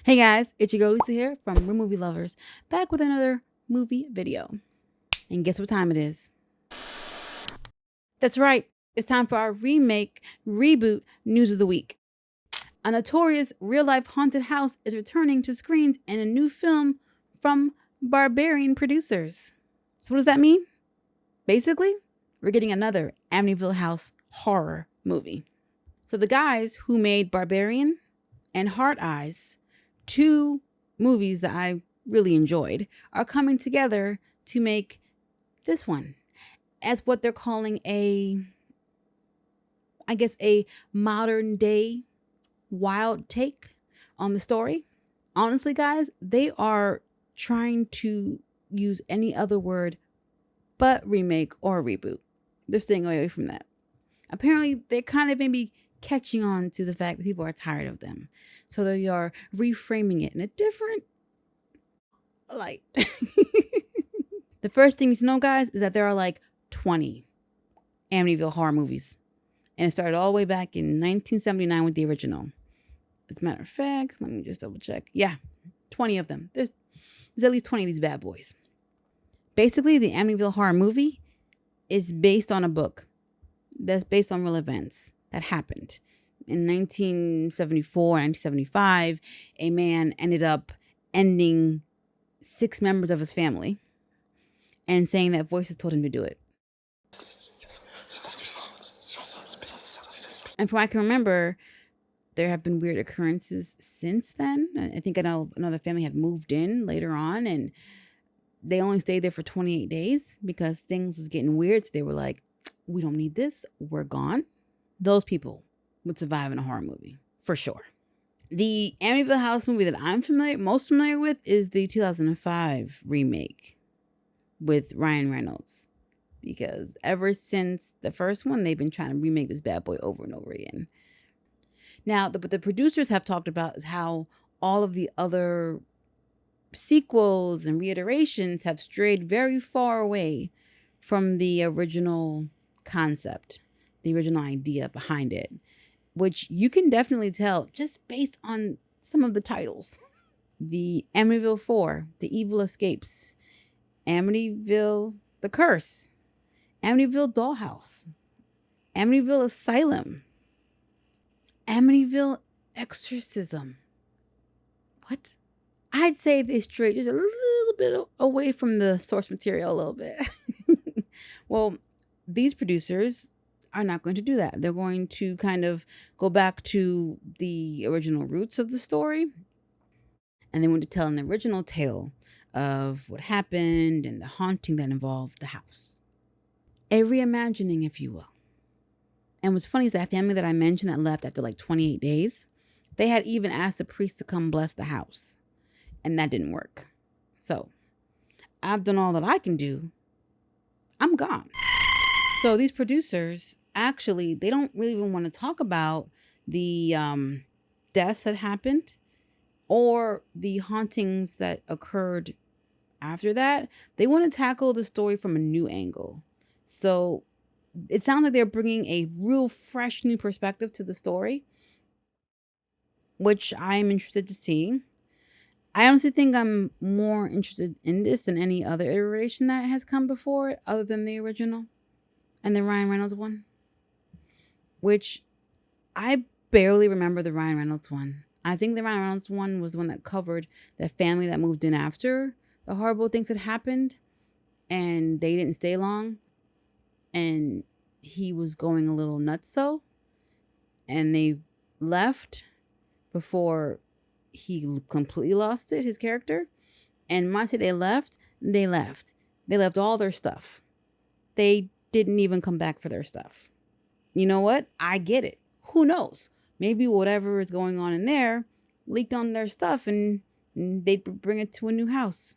Hey guys, it's your girl Lisa here from Real Movie Lovers, back with another movie video. And guess what time it is? That's right, it's time for our remake, reboot news of the week. A notorious real-life haunted house is returning to screens in a new film from Barbarian Producers. So what does that mean? Basically, we're getting another Amityville House horror movie. So the guys who made Barbarian and Heart Eyes, two movies that I really enjoyed, are coming together to make this one as what they're calling a modern day wild take on the story. Honestly, guys, they are trying to use any other word but remake or reboot. They're staying away from that. Apparently, they're kind of maybe catching on to the fact that people are tired of them. So they are reframing it in a different light. The first thing to know, guys, is that there are like 20 Amityville horror movies. And it started all the way back in 1979 with the original. As a matter of fact, let me just double check. Yeah, 20 of them. There's at least 20 of these bad boys. Basically, the Amityville Horror movie is based on a book that's based on real events that happened. In 1974, 1975, a man ended up ending 6 members of his family and saying that voices told him to do it. And from what I can remember, there have been weird occurrences since then. I think I know another family had moved in later on and they only stayed there for 28 days because things was getting weird. So they were like, we don't need this. We're gone. Those people would survive in a horror movie for sure. The Amityville House movie that I'm most familiar with is the 2005 remake with Ryan Reynolds, because ever since the first one, they've been trying to remake this bad boy over and over again. Now, what the producers have talked about is how all of the other sequels and reiterations have strayed very far away from the original concept, the original idea behind it, which you can definitely tell just based on some of the titles. The Amityville 4, The Evil Escapes, Amityville The Curse, Amityville Dollhouse, Amityville Asylum, Amityville Exorcism. What? I'd say they strayed just a little bit away from the source material a little bit. Well, these producers are not going to do that. They're going to kind of go back to the original roots of the story. And they want to tell an original tale of what happened and the haunting that involved the house. A reimagining, if you will. And what's funny is that family that I mentioned that left after like 28 days, they had even asked the priest to come bless the house. And that didn't work. So I've done all that I can do. I'm gone. So these producers, actually, they don't really even want to talk about the deaths that happened or the hauntings that occurred after that. They want to tackle the story from a new angle. So it sounds like they're bringing a real fresh new perspective to the story, which I'm interested to see. I honestly think I'm more interested in this than any other iteration that has come before it, other than the original and the Ryan Reynolds one, which I barely remember the Ryan Reynolds one. I think the Ryan Reynolds one was the one that covered the family that moved in after the horrible things had happened, and they didn't stay long, and he was going a little nutso, and they left before he completely lost it, his character. And when I say they left, they left. They left all their stuff. They didn't even come back for their stuff. You know what? I get it. Who knows? Maybe whatever is going on in there leaked on their stuff and they'd bring it to a new house.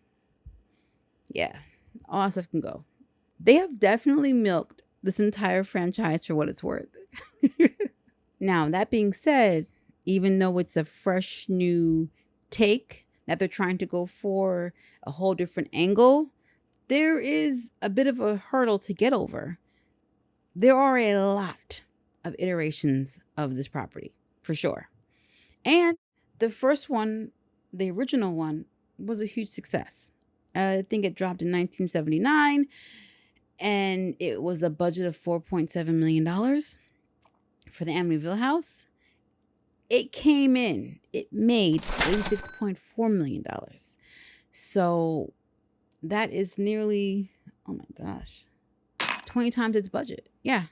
Yeah, all that stuff can go. They have definitely milked this entire franchise for what it's worth. Now, that being said, even though it's a fresh new take that they're trying to go for a whole different angle, there is a bit of a hurdle to get over. There are a lot of iterations of this property, for sure. And the first one the original one was a huge success. I think it dropped in 1979, and it was a budget of $4.7 million for the Amityville house. It came in, it made $86.4 million. So that is nearly, oh my gosh, 20 times its budget. Yeah.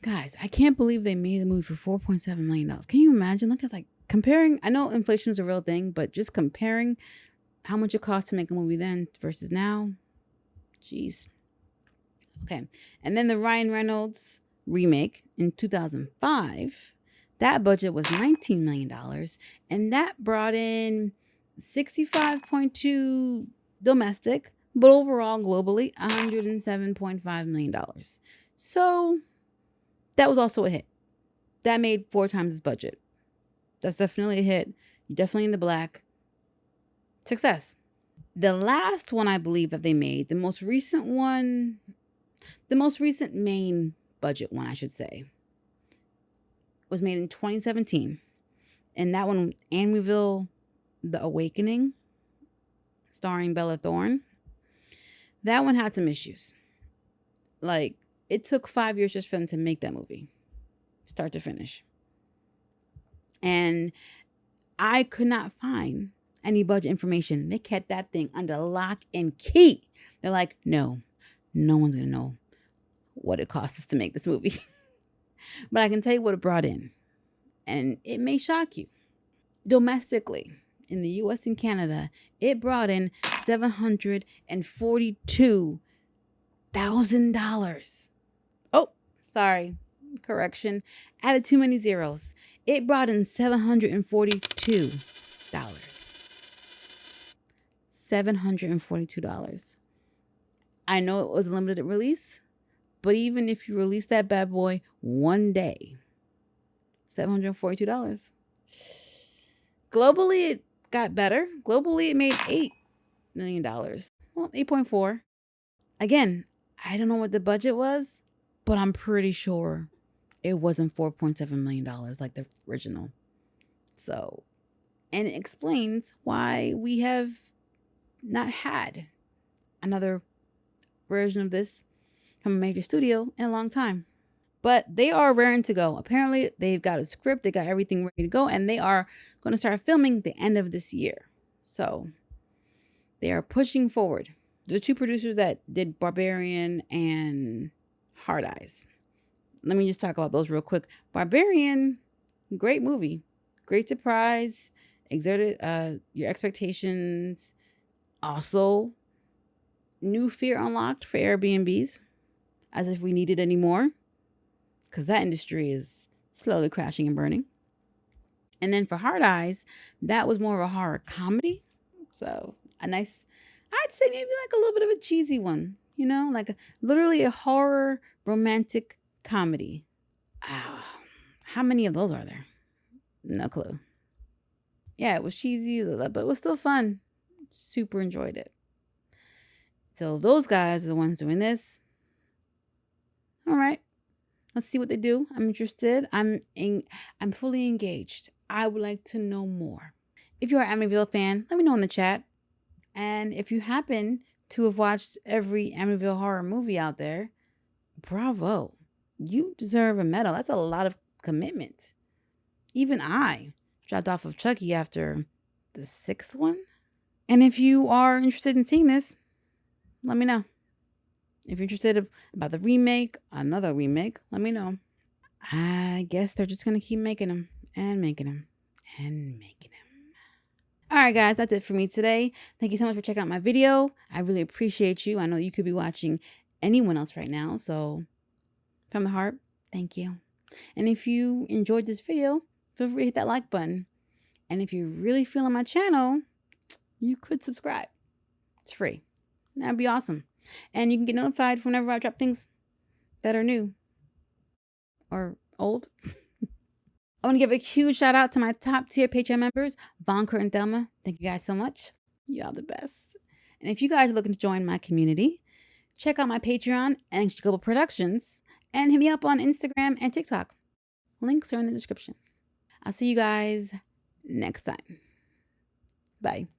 Guys, I can't believe they made the movie for $4.7 million. Can you imagine? Look at, like, comparing. I know inflation is a real thing, but just comparing how much it cost to make a movie then versus now. Jeez. Okay. And then the Ryan Reynolds remake in 2005, that budget was $19 million. And that brought in 65.2 domestic, but overall globally, $107.5 million. So that was also a hit. That made 4 times its budget. That's definitely a hit. You're definitely in the black. Success. The last one I believe that they made, the most recent main budget one, I should say, was made in 2017. And that one, Amityville, The Awakening, starring Bella Thorne, that one had some issues. Like, it took 5 years just for them to make that movie, start to finish. And I could not find any budget information. They kept that thing under lock and key. They're like, no one's going to know what it cost us to make this movie. But I can tell you what it brought in. And it may shock you. Domestically, in the US and Canada, it brought in $742,000. Oh, sorry. Correction. Added too many zeros. It brought in $742. $742. I know it was a limited release, but even if you release that bad boy one day, $742. Globally, it got better. Globally, it made $8 million. Well, 8.4. Again, I don't know what the budget was, but I'm pretty sure it wasn't $4.7 million like the original. So, and it explains why we have not had another version of this from a major studio in a long time. But they are raring to go. Apparently, they've got a script, they got everything ready to go, and they are going to start filming the end of this year. So they are pushing forward. The 2 producers that did Barbarian and Hard Eyes. Let me just talk about those real quick. Barbarian, great movie. Great surprise. Exerted your expectations. Also, new fear unlocked for Airbnbs. As if we needed any more. Because that industry is slowly crashing and burning. And then for Hard Eyes, that was more of a horror comedy. So a nice, I'd say maybe like a little bit of a cheesy one. You know, like literally a horror romantic comedy. How many of those are there? No clue. Yeah, it was cheesy, but it was still fun. Super enjoyed it. So those guys are the ones doing this. All right. Let's see what they do. I'm interested. I'm fully engaged. I would like to know more. If you're an Amityville fan, let me know in the chat. And if you happen to have watched every Amityville horror movie out there, bravo. You deserve a medal. That's a lot of commitment. Even I dropped off of Chucky after the 6th one. And if you are interested in seeing this, let me know. If you're interested about the remake, another remake, let me know. I guess they're just going to keep making them and making them and making them. All right, guys, that's it for me today. Thank you so much for checking out my video. I really appreciate you. I know you could be watching anyone else right now. So from the heart, thank you. And if you enjoyed this video, feel free to hit that like button. And if you're really feeling my channel, you could subscribe. It's free. That'd be awesome. And you can get notified whenever I drop things that are new or old. I want to give a huge shout out to my top tier Patreon members, Von, Kurt, and Thelma. Thank you guys so much. Y'all the best. And if you guys are looking to join my community, check out my Patreon, NXG Global Productions, and hit me up on Instagram and TikTok. Links are in the description. I'll see you guys next time. Bye.